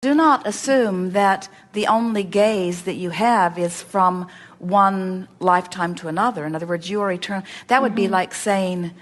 Do not assume that the only gaze that you have is from one lifetime to another. In other words, you are eternal. That would be like saying,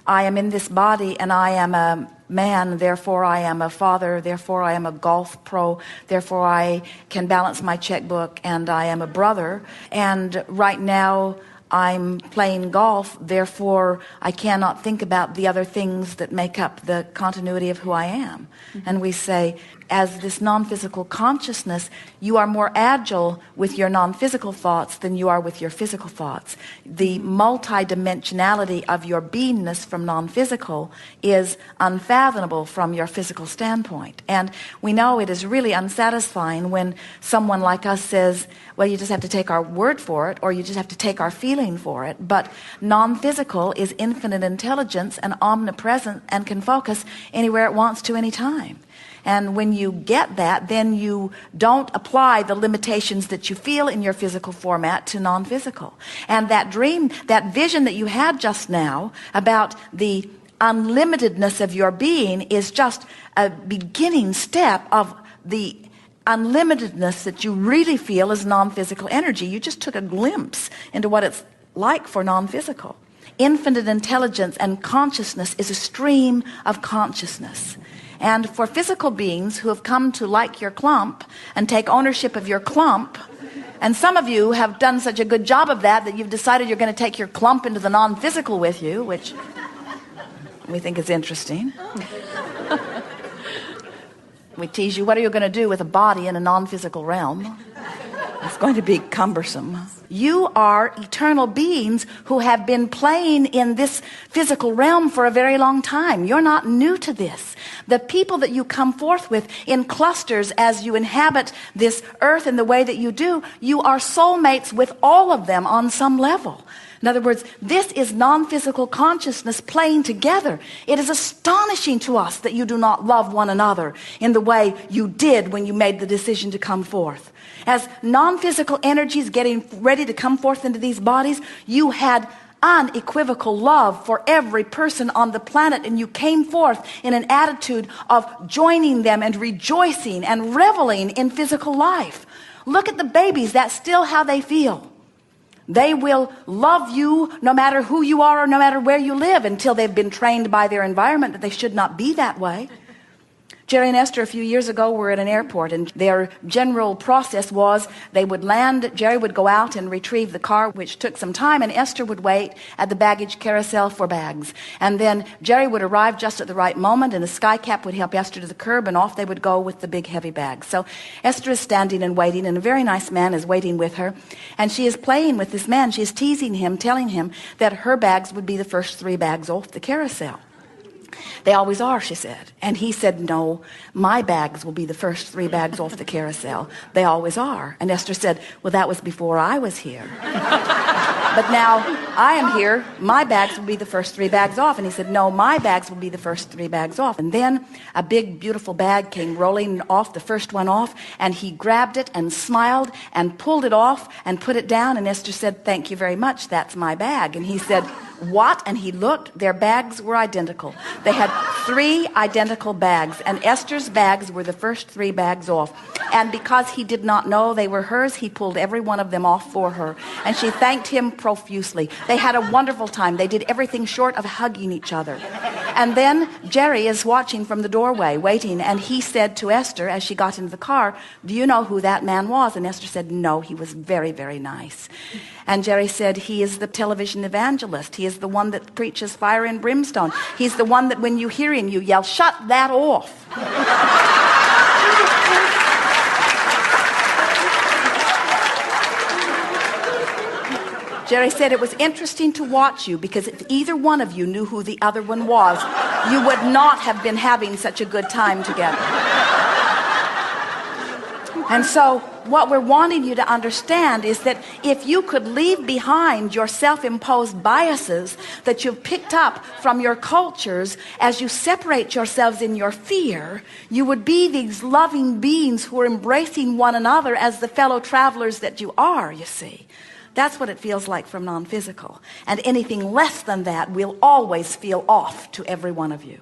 I am in this body and I am a man, therefore I am a father, therefore I am a golf pro, therefore I can balance my checkbook, and I am a brother, and right now I'm playing golf, therefore I cannot think about the other things that make up the continuity of who I am. And we say, as this non-physical consciousness, you are more agile with your non-physical thoughts than you are with your physical thoughts. The multidimensionality of your beingness from non-physical is unfathomable from your physical standpoint. And we know it is really unsatisfying when someone like us says, well, you just have to take our word for it, or you just have to take our feeling for it. But non-physical is infinite intelligence and omnipresent and can focus anywhere it wants to any time. And when you get that, then you don't apply the limitations that you feel in your physical format to non-physical. And that dream, that vision that you had just now about the unlimitedness of your being is just a beginning step of the unlimitedness that you really feel as non-physical energy. You just took a glimpse into what it's like for non-physical. Infinite intelligence and consciousness is a stream of consciousness. And for physical beings who have come to like your clump and take ownership of your clump, and some of you have done such a good job of that you've decided you're going to take your clump into the non-physical with you, which we think is interesting. We tease you, what are you going to do with a body in a non-physical realm? It's going to be cumbersome. You are eternal beings who have been playing in this physical realm for a very long time. You're not new to this. The people that you come forth with in clusters as you inhabit this earth in the way that you do, you are soulmates with all of them on some level. In other words, this is non-physical consciousness playing together. It is astonishing to us that you do not love one another in the way you did when you made the decision to come forth. As non-physical energies getting ready to come forth into these bodies, you had unequivocal love for every person on the planet, and you came forth in an attitude of joining them and rejoicing and reveling in physical life. Look at the babies. That's still how they feel. They will love you no matter who you are or no matter where you live until they've been trained by their environment that they should not be that way. Jerry and Esther a few years ago were at an airport, and their general process was they would land, Jerry would go out and retrieve the car, which took some time, and Esther would wait at the baggage carousel for bags. And then Jerry would arrive just at the right moment, and the skycap would help Esther to the curb, and off they would go with the big heavy bags. So Esther is standing and waiting, and a very nice man is waiting with her, and she is playing with this man. She is teasing him, telling him that her bags would be the first 3 bags off the carousel. They always are, she said. And he said, no, my bags will be the first 3 bags off the carousel. They always are. And Esther said, well, that was before I was here. But now I am here. My bags will be the first 3 bags off. And he said, no, my bags will be the first 3 bags off. And then a big, beautiful bag came rolling off, the first one off, and he grabbed it and smiled and pulled it off and put it down. And Esther said, thank you very much. That's my bag. And he said, what? And he looked. Their bags were identical. They had 3 identical bags, and Esther's bags were the first 3 bags off. And because he did not know they were hers, he pulled every one of them off for her. And she thanked him profusely. They had a wonderful time. They did everything short of hugging each other. And then Jerry is watching from the doorway, waiting, and he said to Esther as she got into the car, do you know who that man was? And Esther said, no, he was very, very nice. And Jerry said, he is the television evangelist. He is the one that preaches fire and brimstone. He's the one that when you hear him, you yell, shut that off. Jerry said, it was interesting to watch you, because if either one of you knew who the other one was, you would not have been having such a good time together. And so what we're wanting you to understand is that if you could leave behind your self-imposed biases that you've picked up from your cultures as you separate yourselves in your fear, you would be these loving beings who are embracing one another as the fellow travelers that you are, you see. That's what it feels like from non-physical. And anything less than that will always feel off to every one of you.